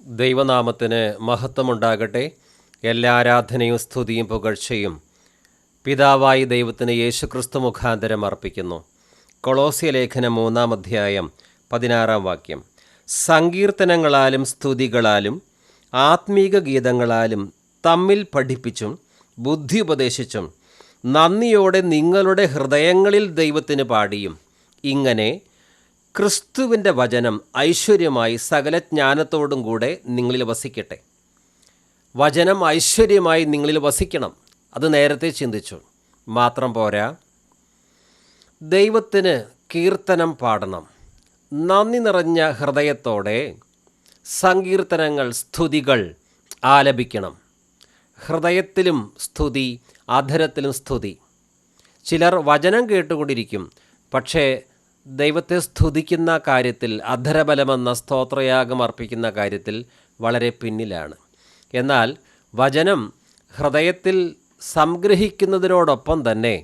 ദൈവനാമത്തിന് മഹത്വമുണ്ടാകട്ടെ. എല്ലാ ആരാധനയും സ്തുതിയും പുകഴ്ചയും പിതാവായി ദൈവത്തിന് യേശുക്രിസ്തു മുഖാന്തരം അർപ്പിക്കുന്നു. കൊളോസ്യ ലേഖനം 3-ാം അധ്യായം 16-ാം വാക്യം. സങ്കീർത്തനങ്ങളാലും സ്തുതികളാലും ആത്മീക ഗീതങ്ങളാലും തമ്മിൽ പഠിപ്പിച്ചും ബുദ്ധി ഉപദേശിച്ചും നന്ദിയോടെ നിങ്ങളുടെ ഹൃദയങ്ങളിൽ ദൈവത്തിന് പാടിയും ഇങ്ങനെ ക്രിസ്തുവിൻ്റെ വചനം ഐശ്വര്യമായി സകല ജ്ഞാനത്തോടും കൂടെ നിങ്ങളിൽ വസിക്കട്ടെ. വചനം ഐശ്വര്യമായി നിങ്ങളിൽ വസിക്കണം. അത് നേരത്തെ ചിന്തിച്ചു. മാത്രം പോരാ, ദൈവത്തിന് കീർത്തനം പാടണം. നന്ദി നിറഞ്ഞ ഹൃദയത്തോടെ സങ്കീർത്തനങ്ങൾ, സ്തുതികൾ ആലപിക്കണം. ഹൃദയത്തിലും സ്തുതി, അധരത്തിലും സ്തുതി. ചിലർ വചനം കേട്ടുകൊണ്ടിരിക്കും, പക്ഷേ ദൈവത്തെ സ്തുതിക്കുന്ന കാര്യത്തിൽ, അധരബലമെന്ന സ്തോത്രയാഗം അർപ്പിക്കുന്ന കാര്യത്തിൽ വളരെ പിന്നിലാണ്. എന്നാൽ വചനം ഹൃദയത്തിൽ സംഗ്രഹിക്കുന്നതിനോടൊപ്പം തന്നെ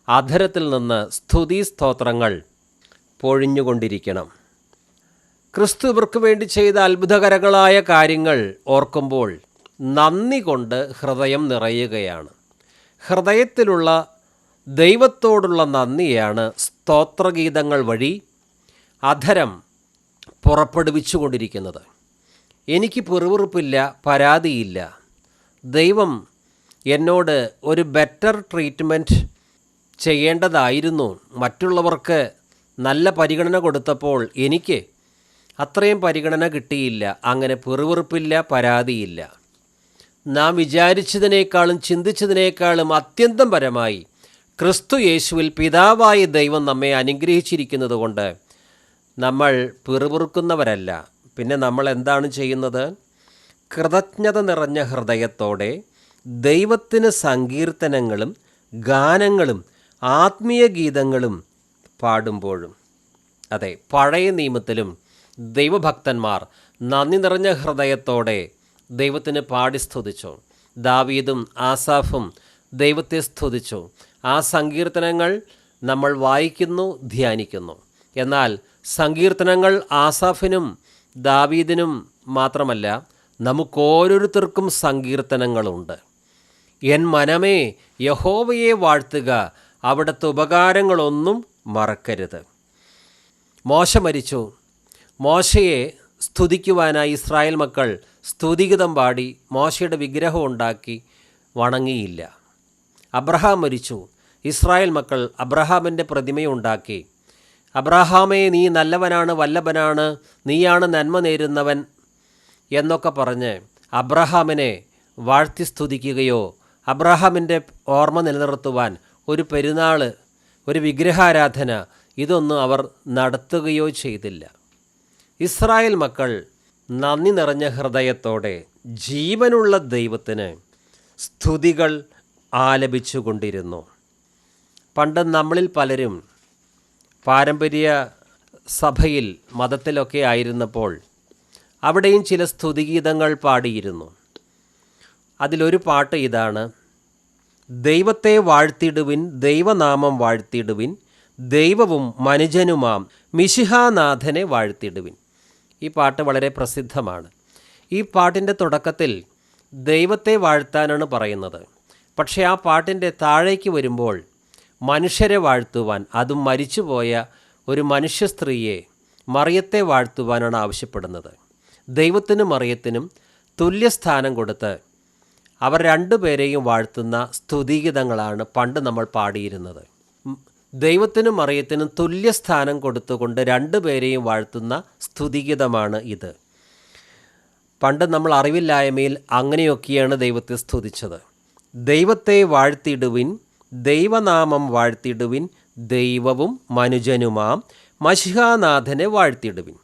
അധരത്തിൽ നിന്ന് സ്തുതി സ്തോത്രങ്ങൾ പൊഴിഞ്ഞുകൊണ്ടിരിക്കണം. ക്രിസ്തു ഇവർക്ക് വേണ്ടി ചെയ്ത അത്ഭുതകരങ്ങളായ കാര്യങ്ങൾ ഓർക്കുമ്പോൾ നന്ദി കൊണ്ട് ഹൃദയം നിറയുകയാണ്. ഹൃദയത്തിലുള്ള ദൈവത്തോടുള്ള നന്ദിയാണ് സ്തോത്രഗീതങ്ങൾ വഴി അധരം പുറപ്പെടുവിച്ചുകൊണ്ടിരിക്കുന്നത്. എനിക്ക് പിറുപിറുപ്പില്ല, പരാതിയില്ല. ദൈവം എന്നോട് ഒരു ബെറ്റർ ട്രീറ്റ്മെൻറ്റ് ചെയ്യേണ്ടതായിരുന്നു. മറ്റുള്ളവർക്ക് നല്ല പരിഗണന കൊടുത്തപ്പോൾ എനിക്ക് അത്രയും പരിഗണന കിട്ടിയില്ല. അങ്ങനെ പിറുപിറുപ്പില്ല, പരാതിയില്ല. നാം വിചാരിച്ചതിനേക്കാളും ചിന്തിച്ചതിനേക്കാളും അത്യന്തം പരമായി ക്രിസ്തു യേശുവിൽ പിതാവായ ദൈവം നമ്മെ അനുഗ്രഹിച്ചിരിക്കുന്നത് കൊണ്ട് നമ്മൾ പിറുപിറുക്കുന്നവരല്ല. പിന്നെ നമ്മൾ എന്താണ് ചെയ്യുന്നത്? കൃതജ്ഞത നിറഞ്ഞ ഹൃദയത്തോടെ ദൈവത്തിന് സങ്കീർത്തനങ്ങളും ഗാനങ്ങളും ആത്മീയ ഗീതങ്ങളും പാടുമ്പോഴും. അതെ, പഴയ നിയമത്തിലും ദൈവഭക്തന്മാർ നന്ദി നിറഞ്ഞ ഹൃദയത്തോടെ ദൈവത്തിന് പാടി സ്തുതിച്ചു. ദാവീദും ആസാഫും ദൈവത്തെ സ്തുതിച്ചു. ആ സങ്കീർത്തനങ്ങൾ നമ്മൾ വായിക്കുന്നു, ധ്യാനിക്കുന്നു. എന്നാൽ സങ്കീർത്തനങ്ങൾ ആസാഫിനും ദാവീദിനും മാത്രമല്ല, നമുക്കോരോരുത്തർക്കും സങ്കീർത്തനങ്ങളുണ്ട്. എൻ മനമേ യഹോവയെ വാഴ്ത്തുക, അവിടുത്തെ ഉപകാരങ്ങളൊന്നും മറക്കരുത്. മോശ മരിച്ചു. മോശയെ സ്തുതിക്കുവാനായി ഇസ്രായേൽ മക്കൾ സ്തുതിഗീതം പാടി മോശയുടെ വിഗ്രഹം ഉണ്ടാക്കി വണങ്ങിയില്ല. അബ്രഹാം മരിച്ചു. ഇസ്രായേൽ മക്കൾ അബ്രഹാമിൻ്റെ പ്രതിമയുണ്ടാക്കി. അബ്രഹാമേ, നീ നല്ലവനാണ്, വല്ലഭനാണ്, നീയാണ് നന്മ നേരുന്നവൻ എന്നൊക്കെ പറഞ്ഞ് അബ്രഹാമിനെ വാഴ്ത്തി സ്തുതിക്കുകയോ അബ്രഹാമിൻ്റെ ഓർമ്മ നിലനിർത്തുവാൻ ഒരു പെരുന്നാൾ, ഒരു വിഗ്രഹാരാധന, ഇതൊന്നും അവർ നടത്തുകയോ ചെയ്തില്ല. ഇസ്രായേൽ മക്കൾ നന്ദി നിറഞ്ഞ ഹൃദയത്തോടെ ജീവനുള്ള ദൈവത്തിന് സ്തുതികൾ ആലപിച്ചു കൊണ്ടിരുന്നു. പണ്ട് നമ്മളിൽ പലരും പാരമ്പര്യ സഭയിൽ, മതത്തിലൊക്കെ ആയിരുന്നപ്പോൾ അവിടെയും ചില സ്തുതിഗീതങ്ങൾ പാടിയിരുന്നു. അതിലൊരു പാട്ട് ഇതാണ്: ദൈവത്തെ വാഴ്ത്തിടുവിൻ, ദൈവനാമം വാഴ്ത്തിടുവിൻ, ദൈവവും മനുജനുമാം മിശിഹാനാഥനെ വാഴ്ത്തിടുവിൻ. ഈ പാട്ട് വളരെ പ്രസിദ്ധമാണ്. ഈ പാട്ടിൻ്റെ തുടക്കത്തിൽ ദൈവത്തെ വാഴ്ത്താനാണ് പറയുന്നത്. പക്ഷേ ആ പാട്ടിൻ്റെ താഴേക്ക് വരുമ്പോൾ മനുഷ്യരെ വാഴ്ത്തുവാൻ, അതും മരിച്ചുപോയ ഒരു മനുഷ്യ സ്ത്രീയെ, മറിയത്തെ വാഴ്ത്തുവാനാണ് ആവശ്യപ്പെടുന്നത്. ദൈവത്തിനും മറിയത്തിനും തുല്യസ്ഥാനം കൊടുത്ത് അവർ രണ്ടുപേരെയും വാഴ്ത്തുന്ന സ്തുതിഗീതങ്ങളാണ് പണ്ട് നമ്മൾ പാടിയിരുന്നത്. ദൈവത്തിനും മറിയത്തിനും തുല്യസ്ഥാനം കൊടുത്തുകൊണ്ട് രണ്ടുപേരെയും വാഴ്ത്തുന്ന സ്തുതിഗീതമാണ് ഇത്. പണ്ട് നമ്മൾ അറിവില്ലായ്മയിൽ അങ്ങനെയൊക്കെയാണ് ദൈവത്തെ സ്തുതിച്ചത്. ദൈവത്തെ വാഴ്ത്തിടുവിൻ, ദൈവനാമം വാഴ്ത്തിടുവിൻ, ദൈവവും മനുജനുമാം മശിഹാനാഥനെ വാഴ്ത്തിടുവിൻ.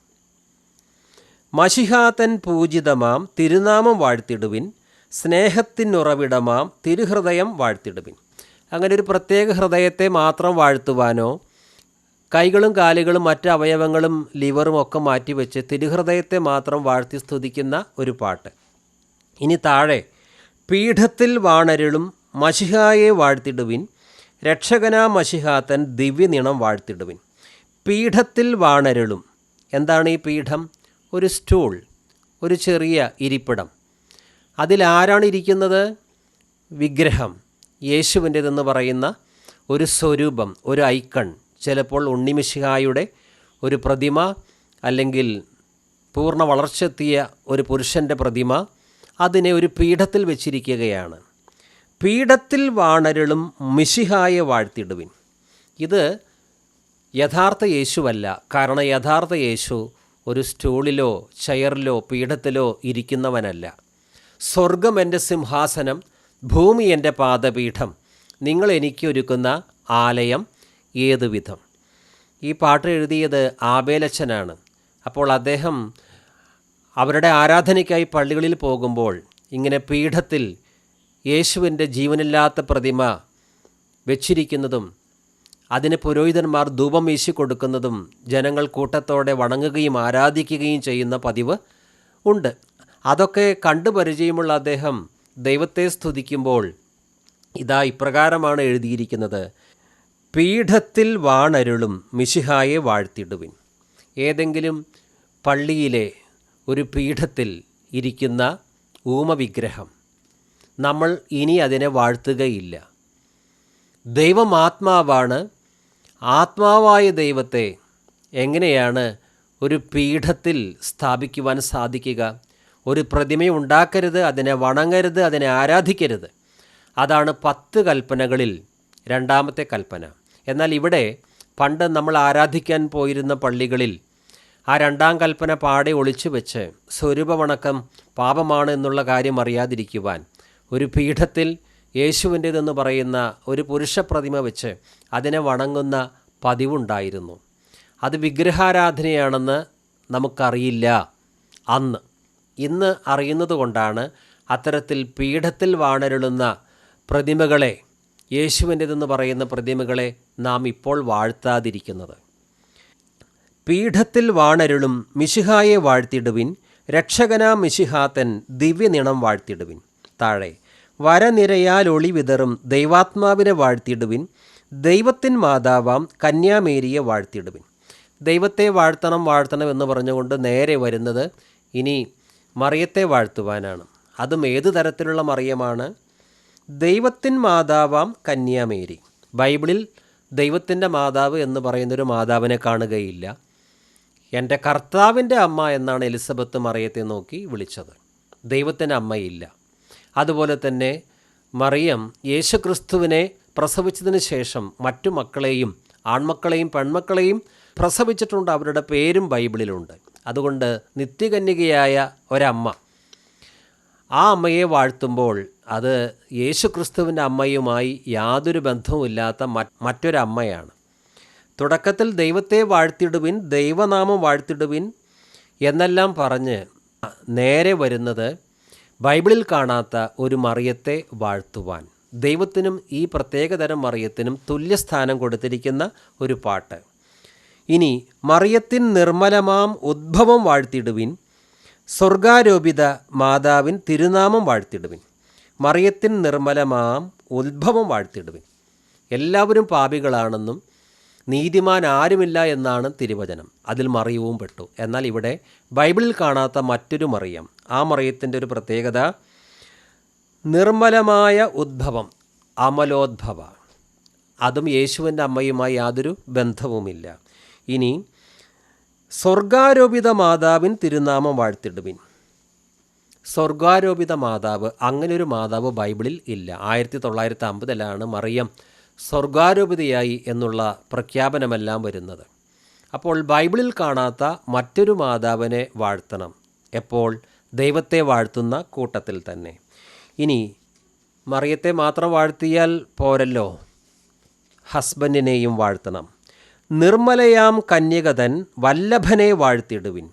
മശിഹാതൻ പൂജിതമാം തിരുനാമം വാഴ്ത്തിടുവിൻ, സ്നേഹത്തിനുറവിടമാം തിരുഹൃദയം വാഴ്ത്തിടുവിൻ. അങ്ങനെ ഒരു പ്രത്യേക ഹൃദയത്തെ മാത്രം വാഴ്ത്തുവാനോ കൈകളും കാലുകളും മറ്റ് അവയവങ്ങളും ലിവറും ഒക്കെ മാറ്റിവെച്ച് തിരുഹൃദയത്തെ മാത്രം വാഴ്ത്തി സ്തുതിക്കുന്ന ഒരു പാട്ട്. ഇനി താഴെ: പീഠത്തിൽ വാണരുളും മശിഹായെ വാഴ്ത്തിടുവിൻ, രക്ഷകനാ മശിഹാതൻ ദിവ്യനിണം വാഴ്ത്തിടുവിൻ. പീഠത്തിൽ വാണരുളും. എന്താണ് ഈ പീഠം? ഒരു സ്റ്റൂൾ, ഒരു ചെറിയ ഇരിപ്പിടം. അതിലാരാണ് ഇരിക്കുന്നത്? വിഗ്രഹം, യേശുവിൻ്റെതെന്ന് പറയുന്ന ഒരു സ്വരൂപം, ഒരു ഐക്കൺ, ചിലപ്പോൾ ഉണ്ണിമിശിഹായുടെ ഒരു പ്രതിമ, അല്ലെങ്കിൽ പൂർണ്ണ വളർച്ചെത്തിയ ഒരു പുരുഷൻ്റെ പ്രതിമ, അതിനെ ഒരു പീഠത്തിൽ വെച്ചിരിക്കുകയാണ്. പീഠത്തിൽ വാണരുളും മിശിഹായെ വാഴ്ത്തിടുവിൻ. ഇത് യഥാർത്ഥ യേശുവല്ല. കാരണം യഥാർത്ഥ യേശു ഒരു സ്റ്റൂളിലോ ചെയറിലോ പീഠത്തിലോ ഇരിക്കുന്നവനല്ല. സ്വർഗം എൻ്റെ സിംഹാസനം, ഭൂമി എൻ്റെ പാദപീഠം, നിങ്ങൾ എനിക്ക് ഒരുക്കുന്ന ആലയം ഏതു വിധം. ഈ പാട്ട് എഴുതിയത് ആബേലച്ചനാണ്. അപ്പോൾ അദ്ദേഹം അവരുടെ ആരാധനയ്ക്കായി പള്ളികളിൽ പോകുമ്പോൾ ഇങ്ങനെ പീഠത്തിൽ യേശുവിൻ്റെ ജീവനില്ലാത്ത പ്രതിമ വെച്ചിരിക്കുന്നതും അതിന് പുരോഹിതന്മാർ ധൂപം വീശി കൊടുക്കുന്നതും ജനങ്ങൾ കൂട്ടത്തോടെ വണങ്ങുകയും ആരാധിക്കുകയും ചെയ്യുന്ന പതിവ് ഉണ്ട്. അതൊക്കെ കണ്ടു പരിചയമുള്ള അദ്ദേഹം ദൈവത്തെ സ്തുതിക്കുമ്പോൾ ഇതാ ഇപ്രകാരമാണ് എഴുതിയിരിക്കുന്നത്: പീഠത്തിൽ വാണരുളും മിശിഹായെ വാഴ്ത്തിടുവിൻ. ഏതെങ്കിലും പള്ളിയിലെ ഒരു പീഠത്തിൽ ഇരിക്കുന്ന ഊമവിഗ്രഹം നമ്മൾ ഇനി അതിനെ വാഴ്ത്തുകയില്ല. ദൈവം ആത്മാവാണ്. ആത്മാവായ ദൈവത്തെ എങ്ങനെയാണ് ഒരു പീഠത്തിൽ സ്ഥാപിക്കുവാൻ സാധിക്കുക? ഒരു പ്രതിമയുണ്ടാക്കരുത്, അതിനെ വണങ്ങരുത്, അതിനെ ആരാധിക്കരുത്. അതാണ് 10 കൽപ്പനകളിൽ രണ്ടാമത്തെ കൽപ്പന. എന്നാൽ ഇവിടെ പണ്ട് നമ്മൾ ആരാധിക്കാൻ പോയിരുന്ന പള്ളികളിൽ ആ 2ാം കൽപ്പന പാടെ ഒളിച്ചു വെച്ച് സ്വരൂപവണക്കം പാപമാണ് എന്നുള്ള കാര്യം അറിയാതിരിക്കുവാൻ ഒരു പീഠത്തിൽ യേശുവിൻ്റേതെന്ന് പറയുന്ന ഒരു പുരുഷ പ്രതിമ വെച്ച് അതിനെ വണങ്ങുന്ന പതിവുണ്ടായിരുന്നു. അത് വിഗ്രഹാരാധനയാണെന്ന് നമുക്കറിയില്ല അന്ന്. ഇന്ന് അറിയുന്നത് കൊണ്ടാണ് അത്തരത്തിൽ പീഠത്തിൽ വാണരുളുന്ന പ്രതിമകളെ, യേശുവിൻ്റേതെന്ന് പറയുന്ന പ്രതിമകളെ നാം ഇപ്പോൾ വാഴ്ത്താതിരിക്കുന്നത്. പീഠത്തിൽ വാണരുളും മിശിഹായെ വാഴ്ത്തിടുവിൻ, രക്ഷകനാ മിശിഹാതൻ ദിവ്യനിണം വാഴ്ത്തിടുവിൻ. താഴെ വരനിരയാൽ ഒളി വിതറും ദൈവാത്മാവിനെ വാഴ്ത്തിടുവിൻ, ദൈവത്തിൻ മാതാവാം കന്യാമേരിയെ വാഴ്ത്തിടുവിൻ. ദൈവത്തെ വാഴ്ത്തണം എന്ന് പറഞ്ഞുകൊണ്ട് നേരെ വരുന്നത് ഇനി മറിയത്തെ വാഴ്ത്തുവാനാണ്. അതും ഏതു തരത്തിലുള്ള മറിയമാണ്? ദൈവത്തിൻ മാതാവാം കന്യാമേരി. ബൈബിളിൽ ദൈവത്തിൻ്റെ മാതാവ് എന്ന് പറയുന്നൊരു മാതാവിനെ കാണുകയില്ല. എൻ്റെ കർത്താവിൻ്റെ അമ്മ എന്നാണ് എലിസബത്ത് മറിയത്തെ നോക്കി വിളിച്ചത്. ദൈവത്തിൻ്റെ അമ്മയില്ല. അതുപോലെ തന്നെ മറിയം യേശുക്രിസ്തുവിനെ പ്രസവിച്ചതിന് ശേഷം മറ്റു മക്കളെയും, ആൺമക്കളെയും പെൺമക്കളെയും പ്രസവിച്ചിട്ടുണ്ട്. അവരുടെ പേരും ബൈബിളിലുണ്ട്. അതുകൊണ്ട് നിത്യകന്യകയായ ഒരമ്മ, ആ അമ്മയെ വാഴ്ത്തുമ്പോൾ അത് യേശുക്രിസ്തുവിൻ്റെ അമ്മയുമായി യാതൊരു ബന്ധവുമില്ലാത്ത മറ്റൊരമ്മയാണ്. തുടക്കത്തിൽ ദൈവത്തെ വാഴ്ത്തിടുവിൻ, ദൈവനാമം വാഴ്ത്തിടുവിൻ എന്നെല്ലാം പറഞ്ഞ് നേരെ വരുന്നത് ബൈബിളിൽ കാണാത്ത ഒരു മറിയത്തെ വാഴ്ത്തുവാൻ. ദൈവത്തിനും ഈ പ്രത്യേകതരം മറിയത്തിനും തുല്യസ്ഥാനം കൊടുത്തിരിക്കുന്ന ഒരു പാട്ട്. ഇനി മറിയത്തിൻ നിർമ്മലമാം ഉദ്ഭവം വാഴ്ത്തിടുവിൻ, സ്വർഗാരോപിത മാതാവിൻ തിരുനാമം വാഴ്ത്തിടുവിൻ. മറിയത്തിൻ നിർമ്മലമാം ഉദ്ഭവം വാഴ്ത്തിടുവിൻ. എല്ലാവരും പാപികളാണെന്നും നീതിമാൻ ആരുമില്ല എന്നാണ് തിരുവചനം. അതിൽ മറിയവും പെട്ടു. എന്നാൽ ഇവിടെ ബൈബിളിൽ കാണാത്ത മറ്റൊരു മറിയം, ആ മറിയത്തിൻ്റെ ഒരു പ്രത്യേകത നിർമ്മലമായ ഉദ്ഭവം, അമലോദ്ഭവ. അതും യേശുവിൻ്റെ അമ്മയുമായി യാതൊരു ബന്ധവുമില്ല. ഇനി സ്വർഗാരോപിത മാതാവിൻ തിരുനാമം വാഴ്ത്തിടുവിൻ. സ്വർഗാരോപിത മാതാവ്, അങ്ങനൊരു മാതാവ് ബൈബിളിൽ ഇല്ല. 1950 മറിയം സ്വർഗാരോപിതയായി എന്നുള്ള പ്രഖ്യാപനമെല്ലാം വരുന്നത്. അപ്പോൾ ബൈബിളിൽ കാണാത്ത മറ്റൊരു മാതാവിനെ വാഴ്ത്തണം. എപ്പോൾ? ദൈവത്തെ വാഴ്ത്തുന്ന കൂട്ടത്തിൽ തന്നെ. ഇനി മറിയത്തെ മാത്രം വാഴ്ത്തിയാൽ പോരല്ലോ, ഹസ്ബൻഡിനെയും വാഴ്ത്തണം. നിർമ്മലയാം കന്യകതൻ വല്ലഭനെ വാഴ്ത്തിടുവിൻ.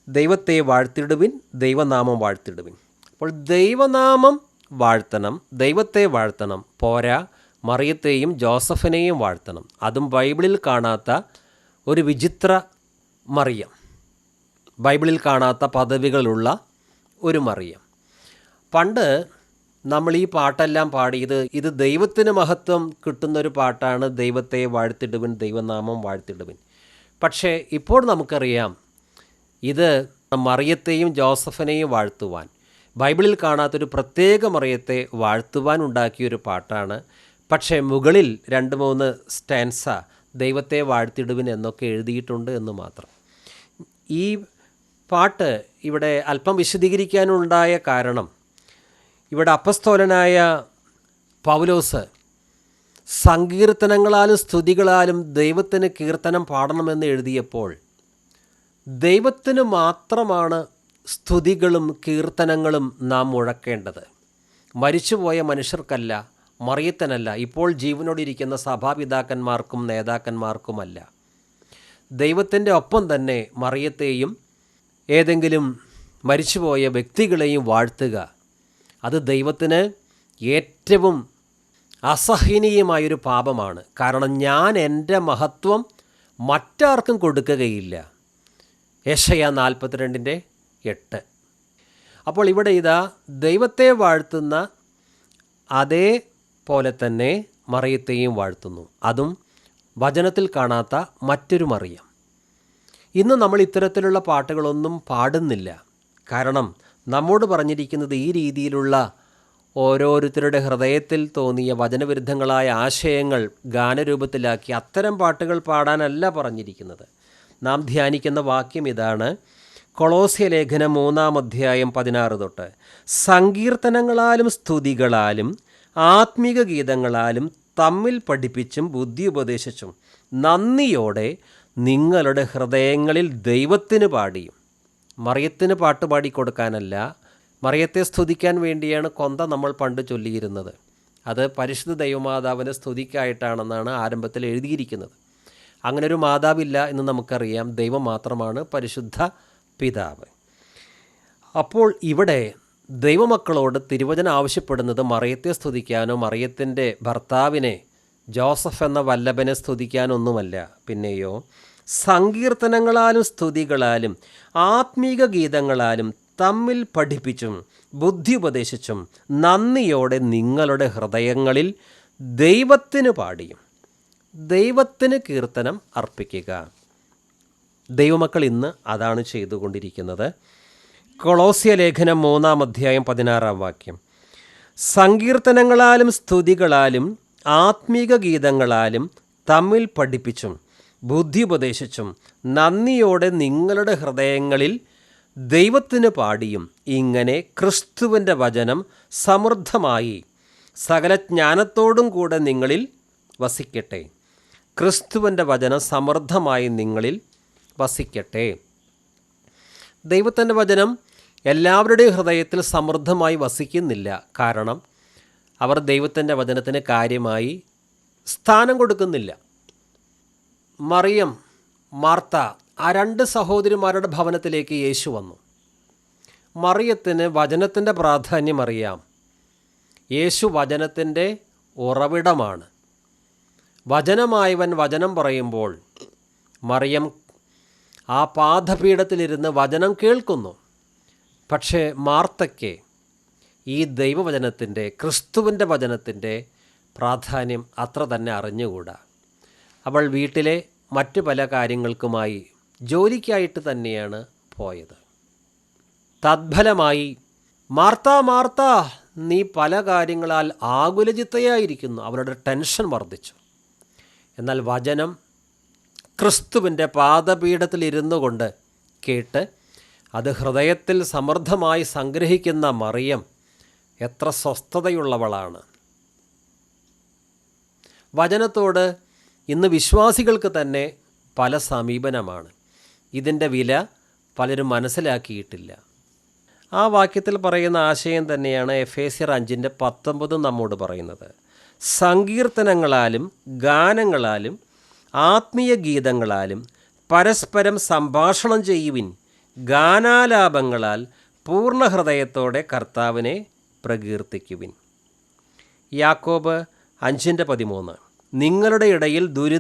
ദൈവത്തെ വാഴ്ത്തിടുവിൻ, ദൈവനാമം വാഴ്ത്തിടുവിൻ. അപ്പോൾ ദൈവനാമം വാഴ്ത്തണം, ദൈവത്തെ വാഴ്ത്തണം. പോരാ, മറിയത്തെയും ജോസഫിനെയും വാഴ്ത്തണം. അതും ബൈബിളിൽ കാണാത്ത ഒരു വിചിത്ര മറിയം, ബൈബിളിൽ കാണാത്ത പദവികളുള്ള ഒരു മറിയം. പണ്ട് നമ്മൾ ഈ പാട്ടെല്ലാം പാടിയത് ഇത് ദൈവത്തിന് മഹത്വം കിട്ടുന്നൊരു പാട്ടാണ്, ദൈവത്തെ വാഴ്ത്തിടുവിൻ, ദൈവനാമം വാഴ്ത്തിടുവിൻ. പക്ഷേ ഇപ്പോൾ നമുക്കറിയാം ഇത് മറിയത്തെയും ജോസഫിനെയും വാഴ്ത്തുവാൻ, ബൈബിളിൽ കാണാത്തൊരു പ്രത്യേക മറിയത്തെ വാഴ്ത്തുവാൻ ഉണ്ടാക്കിയൊരു പാട്ടാണ്. പക്ഷേ മുകളിൽ 2-3 സ്റ്റാൻസ ദൈവത്തെ വാഴ്ത്തിടുവിൻ എന്നൊക്കെ എഴുതിയിട്ടുണ്ട് എന്ന് മാത്രം. ഈ പാട്ട് ഇവിടെ അല്പം വിശദീകരിക്കാനുണ്ടായ കാരണം, ഇവിടെ അപ്പസ്തോലനായ പൗലോസ് സങ്കീർത്തനങ്ങളാലും സ്തുതികളാലും ദൈവത്തിന് കീർത്തനം പാടണമെന്ന് എഴുതിയപ്പോൾ, ദൈവത്തിന് മാത്രമാണ് സ്തുതികളും കീർത്തനങ്ങളും നാം മുഴക്കേണ്ടത്. മരിച്ചുപോയ മനുഷ്യർക്കല്ല, മറിയത്തിനല്ല, ഇപ്പോൾ ജീവനോടിരിക്കുന്ന സഭാപിതാക്കന്മാർക്കും നേതാക്കന്മാർക്കുമല്ല. ദൈവത്തിൻ്റെ ഒപ്പം തന്നെ മറിയത്തെയും ഏതെങ്കിലും മരിച്ചുപോയ വ്യക്തികളെയും വാഴ്ത്തുക, അത് ദൈവത്തിന് ഏറ്റവും അസഹനീയമായൊരു പാപമാണ്. കാരണം ഞാൻ എൻ്റെ മഹത്വം മറ്റാർക്കും കൊടുക്കുകയില്ല. യെശയ്യാ 42:8. അപ്പോൾ ഇവിടെ ഇതാ ദൈവത്തെ വാഴ്ത്തുന്ന അതേപോലെ തന്നെ മറിയത്തെയും വാഴ്ത്തുന്നു. അതും വചനത്തിൽ കാണാത്ത മറ്റൊരു മറിയം. ഇന്ന് നമ്മൾ ഇത്തരത്തിലുള്ള പാട്ടുകളൊന്നും പാടുന്നില്ല. കാരണം നമ്മോട് പറഞ്ഞിരിക്കുന്നത് ഈ രീതിയിലുള്ള ഓരോരുത്തരുടെ ഹൃദയത്തിൽ തോന്നിയ വചനവിരുദ്ധങ്ങളായ ആശയങ്ങൾ ഗാനരൂപത്തിലാക്കി അത്തരം പാട്ടുകൾ പാടാനല്ല പറഞ്ഞിരിക്കുന്നത്. നാം ധ്യാനിക്കുന്ന വാക്യം ഇതാണ്. കൊളോസ്യ ലേഖനം 3:16 സങ്കീർത്തനങ്ങളാലും സ്തുതികളാലും ആത്മീക ഗീതങ്ങളാലും തമ്മിൽ പഠിപ്പിച്ചും ബുദ്ധി ഉപദേശിച്ചും നന്ദിയോടെ നിങ്ങളുടെ ഹൃദയങ്ങളിൽ ദൈവത്തിന് പാടിയും. മറിയത്തിന് പാട്ട് പാടിക്കൊടുക്കാനല്ല, മറിയത്തെ സ്തുതിക്കാൻ വേണ്ടിയാണ് കൊന്ത നമ്മൾ പണ്ട് ചൊല്ലിയിരുന്നത്. അത് പരിശുദ്ധ ദൈവമാതാവിനെ സ്തുതിക്കായിട്ടാണെന്നാണ് ആരംഭത്തിൽ എഴുതിയിരിക്കുന്നത്. അങ്ങനൊരു മാതാവില്ല എന്ന് നമുക്കറിയാം. ദൈവം മാത്രമാണ് പരിശുദ്ധ പിതാവ്. അപ്പോൾ ഇവിടെ ദൈവമക്കളോട് തിരുവചനം ആവശ്യപ്പെടുന്നത് മറിയത്തെ സ്തുതിക്കാനോ മറിയത്തിൻ്റെ ഭർത്താവിനെ ജോസഫ് എന്ന വല്ലഭനെ സ്തുതിക്കാനൊന്നുമല്ല. പിന്നെയോ സങ്കീർത്തനങ്ങളാലും സ്തുതികളാലും ആത്മീക ഗീതങ്ങളാലും തമ്മിൽ പഠിപ്പിച്ചും ബുദ്ധി ഉപദേശിച്ചും നന്ദിയോടെ നിങ്ങളുടെ ഹൃദയങ്ങളിൽ ദൈവത്തിന് പാടിയും ദൈവത്തിന് കീർത്തനം അർപ്പിക്കുക. ദൈവമക്കൾ ഇന്ന് അതാണ് ചെയ്തുകൊണ്ടിരിക്കുന്നത്. കൊളോസ്യ ലേഖനം 3:16 സങ്കീർത്തനങ്ങളാലും സ്തുതികളാലും ആത്മീക ഗീതങ്ങളാലും തമ്മിൽ പഠിപ്പിച്ചും ബുദ്ധി ഉപദേശിച്ചും നന്ദിയോടെ നിങ്ങളുടെ ഹൃദയങ്ങളിൽ ദൈവത്തിന് പാടിയും ഇങ്ങനെ ക്രിസ്തുവിൻ്റെ വചനം സമൃദ്ധമായി സകല ജ്ഞാനത്തോടും കൂടെ നിങ്ങളിൽ വസിക്കട്ടെ. ക്രിസ്തുവിൻ്റെ വചനം സമൃദ്ധമായി നിങ്ങളിൽ വസിക്കട്ടെ. ദൈവത്തിൻ്റെ വചനം എല്ലാവരുടെയും ഹൃദയത്തിൽ സമൃദ്ധമായി വസിക്കുന്നില്ല. കാരണം അവർ ദൈവത്തിൻ്റെ വചനത്തിന് കാര്യമായി സ്ഥാനം കൊടുക്കുന്നില്ല. മറിയം, മാർത്ത, ആ 2 സഹോദരിമാരുടെ ഭവനത്തിലേക്ക് യേശു വന്നു. മറിയത്തിന് വചനത്തിൻ്റെ പ്രാധാന്യം അറിയാം. യേശു വചനത്തിൻ്റെ ഉറവിടമാണ്. വചനമായവൻ വചനം പറയുമ്പോൾ മറിയം ആ പാദപീഠത്തിലിരുന്ന് വചനം കേൾക്കുന്നു. പക്ഷേ മാർത്തയ്ക്ക് ഈ ദൈവവചനത്തിൻ്റെ, ക്രിസ്തുവിൻ്റെ വചനത്തിൻ്റെ പ്രാധാന്യം അത്ര തന്നെ അറിഞ്ഞുകൂടാ. അവൾ വീട്ടിലെ മറ്റു പല കാര്യങ്ങൾക്കുമായി ജോലിക്കായിട്ട് തന്നെയാണ് പോയത്. തദ്ഫലമായി മാർത്ത മാർത്ത, നീ പല കാര്യങ്ങളാൽ ആകുലചിത്തയായിരിക്കുന്നു. അവളുടെ ടെൻഷൻ വർദ്ധിച്ചു. എന്നാൽ വചനം ക്രിസ്തുവിൻ്റെ പാദപീഠത്തിലിരുന്നു കൊണ്ട് കേട്ട് അത് ഹൃദയത്തിൽ സമൃദ്ധമായി സംഗ്രഹിക്കുന്ന മറിയം എത്ര സ്വസ്ഥതയുള്ളവളാണ്. വചനത്തോട് ഇന്ന് വിശ്വാസികൾക്ക് തന്നെ പല സമീപനമാണ്. ഇതിൻ്റെ വില പലരും മനസ്സിലാക്കിയിട്ടില്ല. ആ വാക്യത്തിൽ പറയുന്ന ആശയം തന്നെയാണ് എഫേസ്യർ 5:19 നമ്മോട് പറയുന്നത്. സങ്കീർത്തനങ്ങളാലും ഗാനങ്ങളാലും ആത്മീയ ഗീതങ്ങളാലും പരസ്പരം സംഭാഷണം ചെയ്യുവിൻ, ഗാനാലാപങ്ങളാൽ പൂർണ്ണ ഹൃദയത്തോടെ കർത്താവിനെ പ്രകീർത്തിക്കുവിൻ. യാക്കോബ് 5:13 നിങ്ങളുടെ ഇടയിൽ